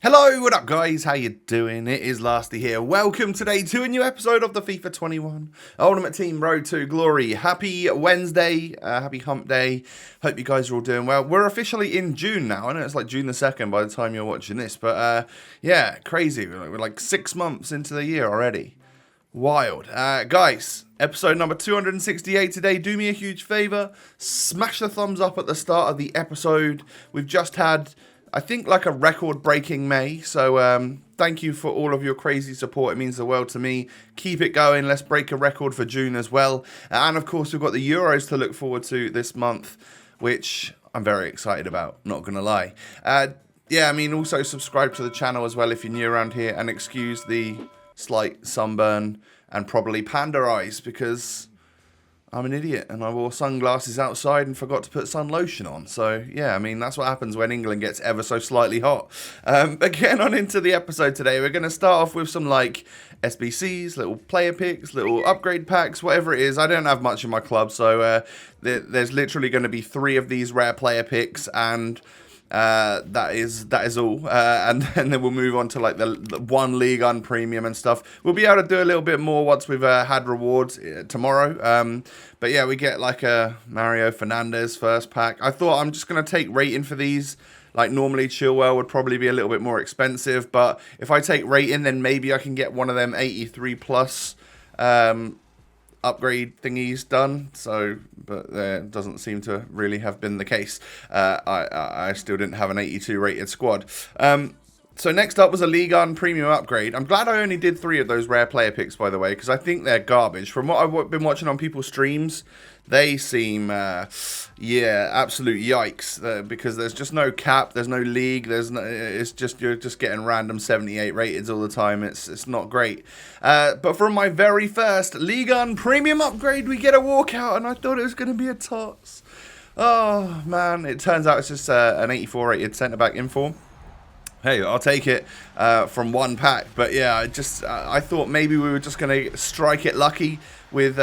Hello, what up guys, how you doing? It is Lasty here. Welcome today to a new episode of the FIFA 21 Ultimate Team Road to Glory. Happy Wednesday, happy hump day. Hope you guys are all doing well. We're officially in June now. I know it's like June the 2nd by the time you're watching this, but yeah, crazy. We're like 6 months into the year already. Wild. Guys, episode number 268 today. Do me a huge favor, smash the thumbs up at the start of the episode. We've just had, I think, like a record-breaking May, so thank you for all of your crazy support. It means the world to me. Keep it going. Let's break a record for June as well. And, of course, we've got the Euros to look forward to this month, which I'm very excited about, not going to lie. Yeah, I mean, also subscribe to the channel as well if you're new around here, and excuse the slight sunburn and probably panda eyes because I'm an idiot and I wore sunglasses outside and forgot to put sun lotion on. So, yeah, I mean, that's what happens when England gets ever so slightly hot. But getting on into the episode today, we're going to start off with some, like, SBCs, little player picks, little upgrade packs, whatever it is. I don't have much in my club, so there's literally going to be 3 of these rare player picks, and that is all, and then we'll move on to like the one league on premium and stuff. We'll be able to do a little bit more once we've had rewards tomorrow. But yeah, we get like a Mario Fernandez first pack. I thought I'm just gonna take rating for these. Like normally Chilwell would probably be a little bit more expensive, but if I take rating, then maybe I can get one of them 83 plus upgrade thingies done. So, but there doesn't seem to really have been the case. I still didn't have an 82 rated squad. So next up was a Ligue 1 premium upgrade. I'm glad I only did 3 of those rare player picks, by the way, because I think they're garbage. From what I've been watching on people's streams, they seem, yeah, absolute yikes. Because there's just no cap, there's no league, it's just, you're just getting random 78 rateds all the time. It's not great. But from my very first Ligue 1 premium upgrade, we get a walkout, and I thought it was going to be a Tots. Oh man, it turns out it's just an 84 rated centre back inform. Hey, I'll take it from one pack. But yeah, I thought maybe we were just going to strike it lucky with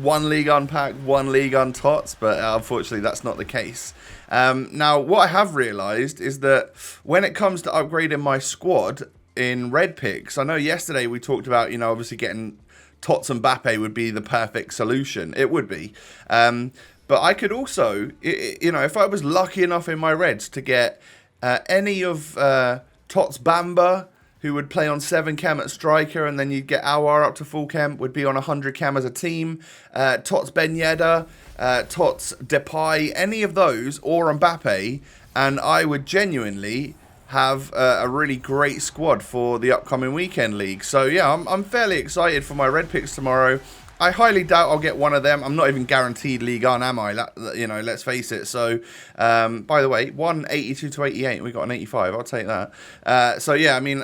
one Ligue 1 pack, one Ligue 1 Tots, but unfortunately that's not the case. Now, what I have realised is that when it comes to upgrading my squad in red picks, I know yesterday we talked about, you know, obviously getting Tots and Mbappe would be the perfect solution. It would be. But I could also, you know, if I was lucky enough in my reds to get any of Tots Bamba, who would play on 7 chem at striker, and then you'd get Awar up to full chem, would be on 100 chem as a team. Tots Ben Yedder, Tots Depay, any of those, or Mbappe, and I would genuinely have a really great squad for the upcoming weekend league. So yeah, I'm fairly excited for my red picks tomorrow. I highly doubt I'll get one of them. I'm not even guaranteed Ligue 1, am I? You know, let's face it. So, by the way, 82 to 88. We got an 85. I'll take that. So, yeah, I mean,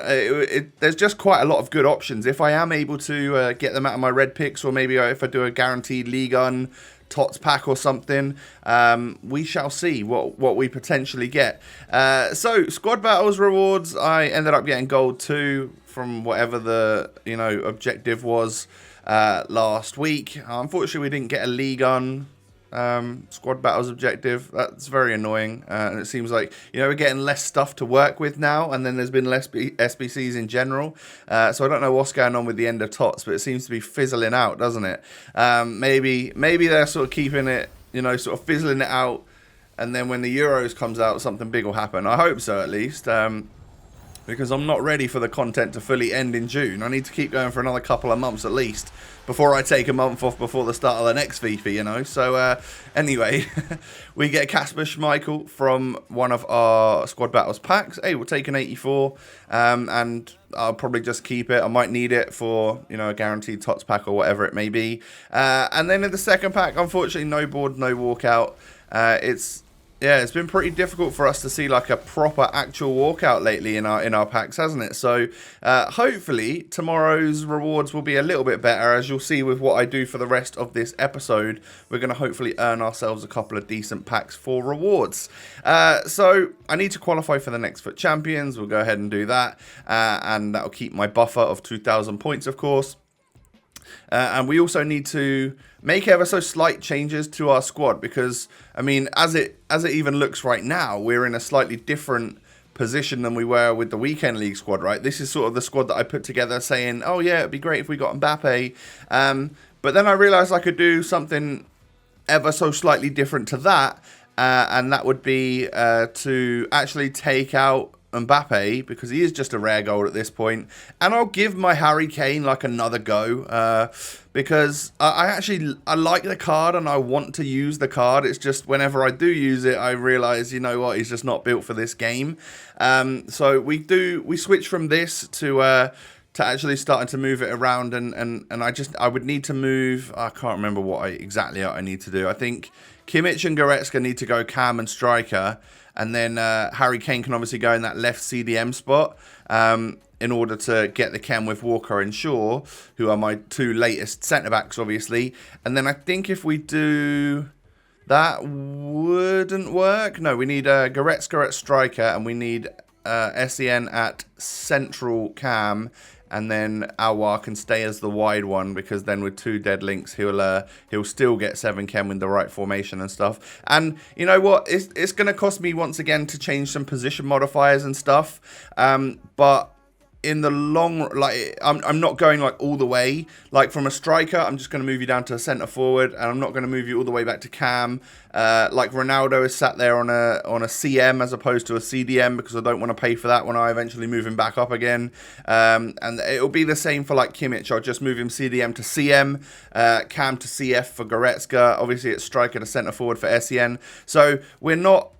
there's just quite a lot of good options. If I am able to get them out of my red picks, or maybe if I do a guaranteed Ligue 1 Tots pack or something, we shall see what we potentially get. So, squad battles rewards. I ended up getting gold 2 from whatever the, you know, objective was last week. Unfortunately, we didn't get a Ligue 1 squad battles objective. That's very annoying, and it seems like, you know, we're getting less stuff to work with now, and then there's been less SBCs in general. So I don't know what's going on with the end of Tots, but it seems to be fizzling out, doesn't it? Maybe they're sort of keeping it, you know, sort of fizzling it out, and then when the Euros comes out, something big will happen. I hope so, at least. Because I'm not ready for the content to fully end in June. I need to keep going for another couple of months at least before I take a month off before the start of the next FIFA, you know. So, anyway, we get Kasper Schmeichel from one of our Squad Battles packs. Hey, we'll take an 84, and I'll probably just keep it. I might need it for, you know, a guaranteed Tots pack or whatever it may be. And then in the second pack, unfortunately, no board, no walkout. Yeah, it's been pretty difficult for us to see like a proper actual walkout lately in our packs, hasn't it? So hopefully tomorrow's rewards will be a little bit better. As you'll see with what I do for the rest of this episode, we're going to hopefully earn ourselves a couple of decent packs for rewards. So I need to qualify for the Next Foot Champions. We'll go ahead and do that. And that'll keep my buffer of 2,000 points, of course. And we also need to make ever so slight changes to our squad because, I mean, as it even looks right now, we're in a slightly different position than we were with the weekend league squad, right? This is sort of the squad that I put together saying, oh yeah, it'd be great if we got Mbappe. But then I realized I could do something ever so slightly different to that. And that would be to actually take out Mbappe, because he is just a rare gold at this point, and I'll give my Harry Kane like another go, because I like the card and I want to use the card. It's just whenever I do use it, I realize, you know what, he's just not built for this game. So we switch from this to actually starting to move it around, and I would need to move. I can't remember what exactly I need to do. I think Kimmich and Goretzka need to go cam and striker. And then Harry Kane can obviously go in that left CDM spot in order to get the chem with Walker and Shaw, who are my two latest centre-backs, obviously. And then I think if we do... That wouldn't work. No, we need Goretzka at striker, and we need SEN at central cam. And then Aouar can stay as the wide one, because then with two dead links, he'll still get 7 chem with the right formation and stuff. And you know what? It's going to cost me once again to change some position modifiers and stuff. But in the long, like, I'm not going like all the way. Like from a striker, I'm just going to move you down to a centre forward, and I'm not going to move you all the way back to cam. Like Ronaldo is sat there on a CM as opposed to a CDM, because I don't want to pay for that when I eventually move him back up again. And it'll be the same for like Kimmich. I'll just move him CDM to CM, cam to CF for Goretzka. Obviously, it's striker to centre forward for SEN. So we're not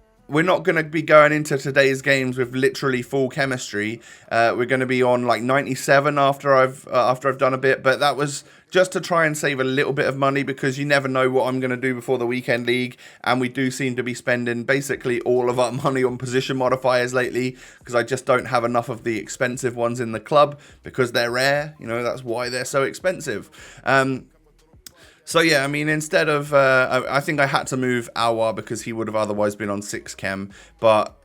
going to be going into today's games with literally full chemistry. We're going to be on like 97 after I've done a bit, but that was just to try and save a little bit of money, because you never know what I'm going to do before the weekend league, and we do seem to be spending basically all of our money on position modifiers lately, because I just don't have enough of the expensive ones in the club, because they're rare. You know, that's why they're so expensive. So yeah, I mean, instead of, I think I had to move Aouar because he would have otherwise been on 6 chem, but,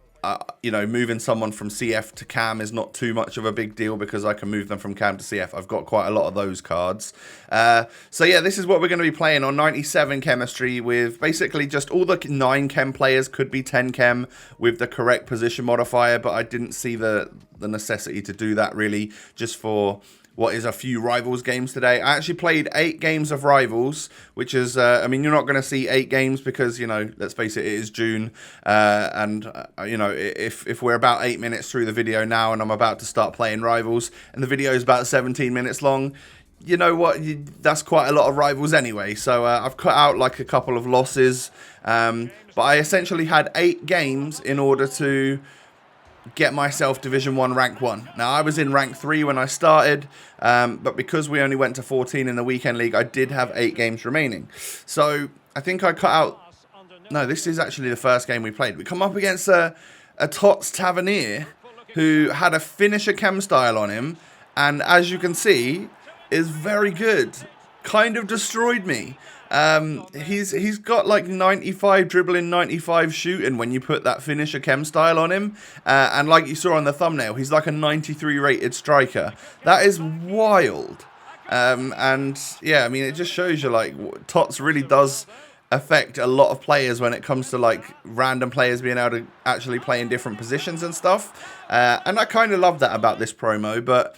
you know, moving someone from CF to cam is not too much of a big deal, because I can move them from cam to CF. I've got quite a lot of those cards. So yeah, this is what we're going to be playing on 97 chemistry, with basically just all the 9 chem players could be 10 chem with the correct position modifier, but I didn't see the necessity to do that really, just for what is a few Rivals games today. I actually played 8 games of Rivals, which is, I mean, you're not going to see 8 games because, you know, let's face it, it is June. You know, if we're about 8 minutes through the video now and I'm about to start playing Rivals and the video is about 17 minutes long, you know what, that's quite a lot of Rivals anyway. So I've cut out like a couple of losses. But I essentially had 8 games in order to get myself Division 1 Rank 1. Now, I was in Rank 3 when I started, but because we only went to 14 in the weekend league, I did have 8 games remaining. So, I think I cut out... No, this is actually the first game we played. We come up against a Tots Tavernier who had a finisher chem style on him, and as you can see, is very good. Kind of destroyed me. He's got like 95 dribbling, 95 shooting when you put that finisher chem style on him. And like you saw on the thumbnail, he's like a 93 rated striker. That is wild. And yeah, I mean, it just shows you like Tots really does affect a lot of players when it comes to like random players being able to actually play in different positions and stuff. And I kind of love that about this promo, but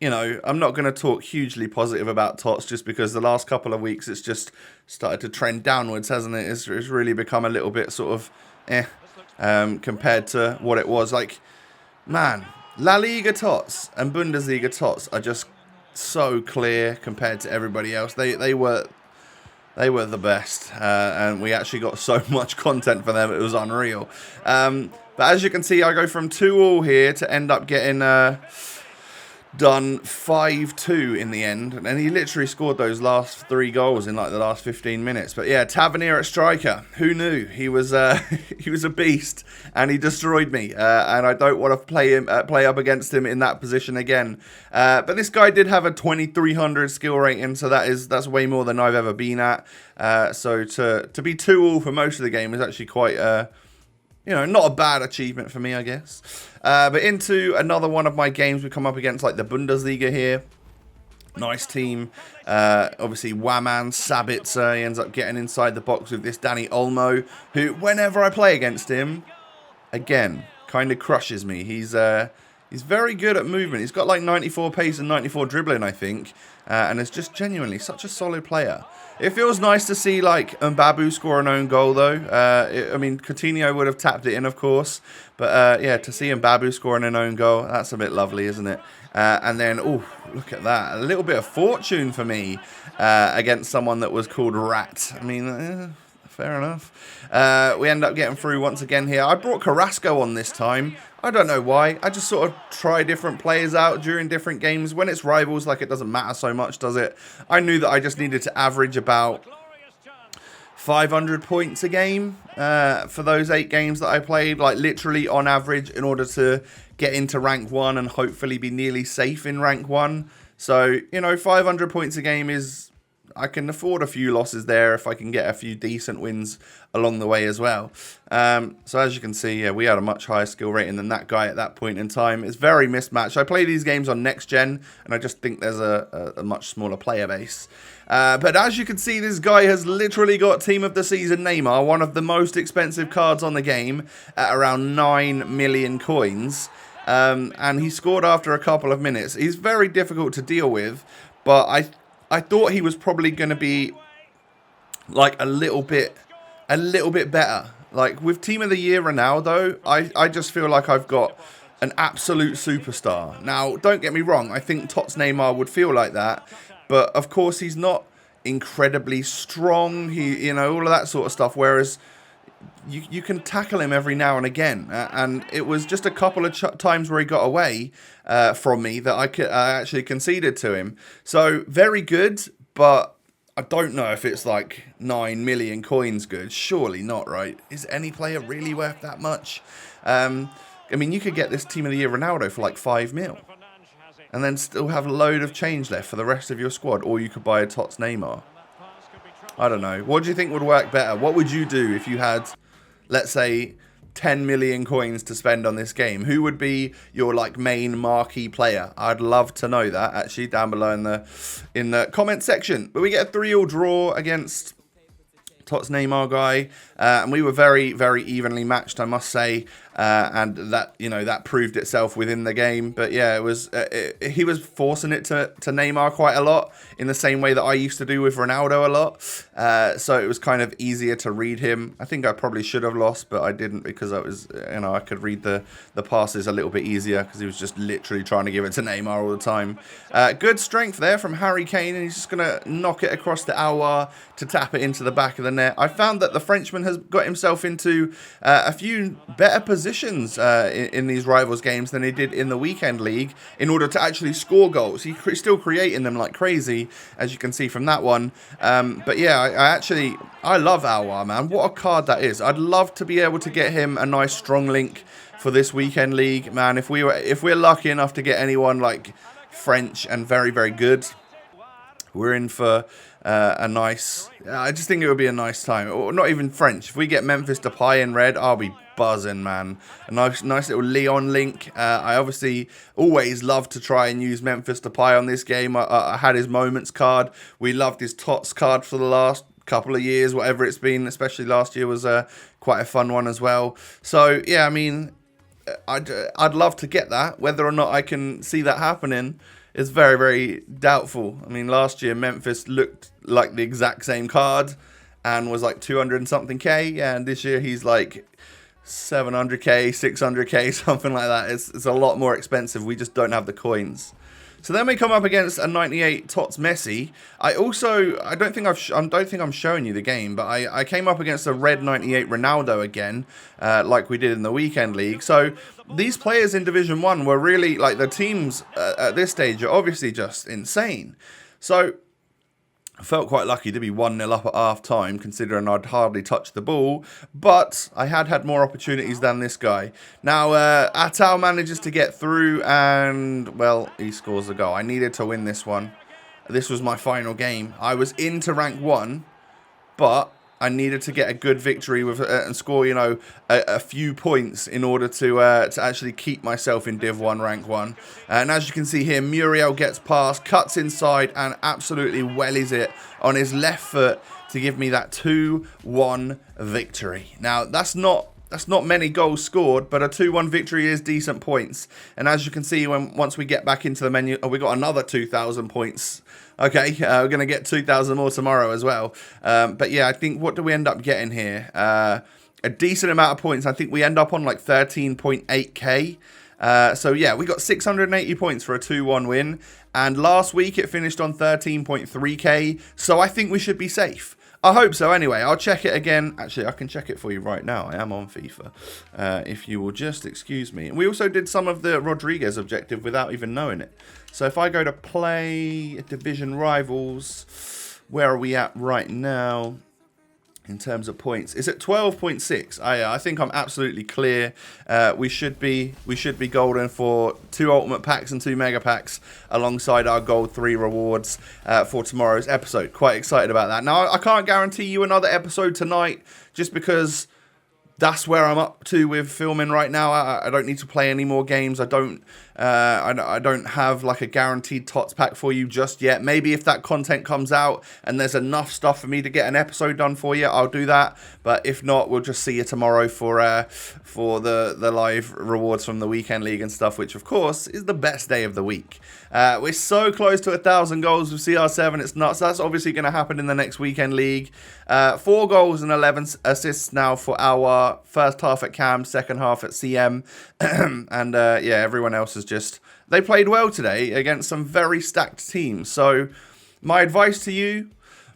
you know, I'm not going to talk hugely positive about Tots just because the last couple of weeks it's just started to trend downwards, hasn't it? It's really become a little bit sort of compared to what it was. Like, man, La Liga Tots and Bundesliga Tots are just so clear compared to everybody else. They were the best, and we actually got so much content for them. It was unreal. But as you can see, I go from 2-2 here to end up getting... done 5-2 in the end, and he literally scored those last 3 goals in like the last 15 minutes. But yeah, Tavernier at striker, who knew? He was he was a beast, and he destroyed me. And I don't want to play up against him in that position again. But this guy did have a 2300 skill rating, so that's way more than I've ever been at. So to be 2-2 for most of the game is actually quite you know, not a bad achievement for me, I guess. But into another one of my games, we come up against like the Bundesliga here. Nice team. Obviously, Waman, Sabitzer, he ends up getting inside the box with this Danny Olmo, who, whenever I play against him, again, kind of crushes me. He's very good at movement. He's got like 94 pace and 94 dribbling, I think. And is just genuinely such a solid player. It feels nice to see like Mbabu score an own goal though. I mean, Coutinho would have tapped it in, of course. But yeah, to see Mbabu scoring an own goal, that's a bit lovely, isn't it? And then, oh, look at that. A little bit of fortune for me against someone that was called Rat. I mean, fair enough. We end up getting through once again here. I brought Carrasco on this time. I don't know why. I just sort of try different players out during different games. When it's rivals, like, it doesn't matter so much, does it? I knew that I just needed to average about 500 points a game for those 8 games that I played, like literally on average, in order to get into rank 1 and hopefully be nearly safe in rank 1. So, you know, 500 points a game is... I can afford a few losses there if I can get a few decent wins along the way as well. So as you can see, yeah, we had a much higher skill rating than that guy at that point in time. It's very mismatched. I play these games on next gen, and I just think there's a much smaller player base. But as you can see, this guy has literally got Team of the Season Neymar, one of the most expensive cards on the game, at around 9 million coins. And he scored after a couple of minutes. He's very difficult to deal with, but I thought he was probably going to be like a little bit better. Like with Team of the Year Ronaldo, I just feel like I've got an absolute superstar. Now, don't get me wrong, I think Tots Neymar would feel like that, but of course he's not incredibly strong. He, you know, all of that sort of stuff. Whereas you can tackle him every now and again, and it was just a couple of times where he got away from me that I actually conceded to him. So very good, but I don't know if it's like 9 million coins good. Surely not, right? Is any player really worth that much? I mean, you could get this Team of the Year Ronaldo for like 5 mil, and then still have a load of change left for the rest of your squad, or you could buy a Tots Neymar. I don't know. What do you think would work better? What would you do if you had, let's say, 10 million coins to spend on this game? Who would be your like main marquee player? I'd love to know that actually down below in the comment section. But we get a 3-3 draw against Tots Neymar guy, and we were very, very evenly matched, I must say, and that, you know, that proved itself within the game. But yeah, it was he was forcing it to Neymar quite a lot, in the same way that I used to do with Ronaldo a lot. So it was kind of easier to read him. I think I probably should have lost, but I didn't, because I was, you know, I could read the passes a little bit easier, because he was just literally trying to give it to Neymar all the time. Good strength there from Harry Kane, and he's just gonna knock it across the Aouar to tap it into the back of the net. I found that the Frenchman has got himself into a few better positions in these rivals games than he did in the weekend league, in order to actually score goals. He's still creating them like crazy, as you can see from that one. But yeah, I love Aouar, man. What a card that is. I'd love to be able to get him a nice strong link for this weekend league, man. If we're lucky enough to get anyone like French and very, very good, we're in for a nice... I just think it would be a nice time. Or not even French. If we get Memphis Depay in red, I'll be buzzing, man. A nice little Leon link. I obviously always love to try and use Memphis Depay on this game. I had his moments card. We loved his Tots card for the last couple of years, whatever it's been. Especially last year was quite a fun one as well. So, yeah, I mean, I'd love to get that. Whether or not I can see that happening is very, very doubtful. I mean, last year Memphis looked like the exact same card and was like 200 and something K. Yeah, and this year he's like 700k, 600k, something like that. It's a lot more expensive. We just don't have the coins. So then we come up against a 98 Tots Messi. I don't think I'm showing you the game, but I came up against a red 98 Ronaldo again, like we did in the weekend league. So these players in Division 1 were really, like, the teams at this stage are obviously just insane. So I felt quite lucky to be 1-0 up at half-time, considering I'd hardly touched the ball, but I had more opportunities than this guy. Now, Atal manages to get through, and, well, he scores a goal. I needed to win this one. This was my final game. I was into rank 1, but I needed to get a good victory with and score, you know, a few points in order to actually keep myself in Div 1 rank 1. And as you can see here, Muriel gets past, cuts inside, and absolutely wellies it on his left foot to give me that 2-1 victory. Now, that's not that's not many goals scored, but a 2-1 victory is decent points. And as you can see, once we get back into the menu, we got another 2,000 points. Okay, we're going to get 2,000 more tomorrow as well. But yeah, I think, what do we end up getting here? A decent amount of points. I think we end up on like 13.8k. So yeah, we got 680 points for a 2-1 win. And last week it finished on 13.3k. So I think we should be safe. I hope so anyway. I'll check it again. Actually, I can check it for you right now. I am on FIFA. If you will just excuse me. We also did some of the Rodriguez objective without even knowing it. So if I go to play division rivals, where are we at right now in terms of points? It's at 12.6. I think I'm absolutely clear. We should be golden for 2 ultimate packs and 2 mega packs alongside our gold 3 rewards for tomorrow's episode. Quite excited about that. Now, I can't guarantee you another episode tonight just because that's where I'm up to with filming right now. I don't need to play any more games. I don't have like a guaranteed Tots pack for you just yet. Maybe if that content comes out and there's enough stuff for me to get an episode done for you, I'll do that. But if not, we'll just see you tomorrow for the live rewards from the weekend league and stuff, which of course is the best day of the week. We're so close to 1,000 goals with CR7. It's nuts. That's obviously going to happen in the next weekend league. 4 goals and 11 assists now for our first half at Cam, second half at CM. And yeah, everyone else is just, they played well today against some very stacked teams. So my advice to you,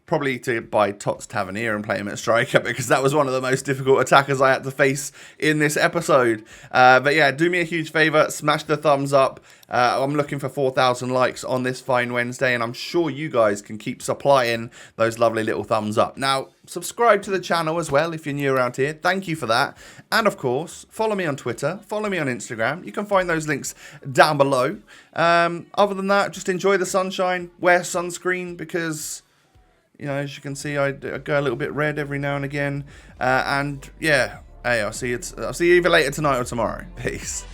probably to buy Tots Tavernier and play him at striker, because that was one of the most difficult attackers I had to face in this episode. But yeah, do me a huge favour, smash the thumbs up. I'm looking for 4,000 likes on this fine Wednesday, and I'm sure you guys can keep supplying those lovely little thumbs up. Now, subscribe to the channel as well if you're new around here. Thank you for that. And of course, follow me on Twitter, follow me on Instagram. You can find those links down below. Other than that, just enjoy the sunshine, wear sunscreen, because, you know, as you can see, I go a little bit red every now and again. And yeah, hey, I'll see you either later tonight or tomorrow. Peace.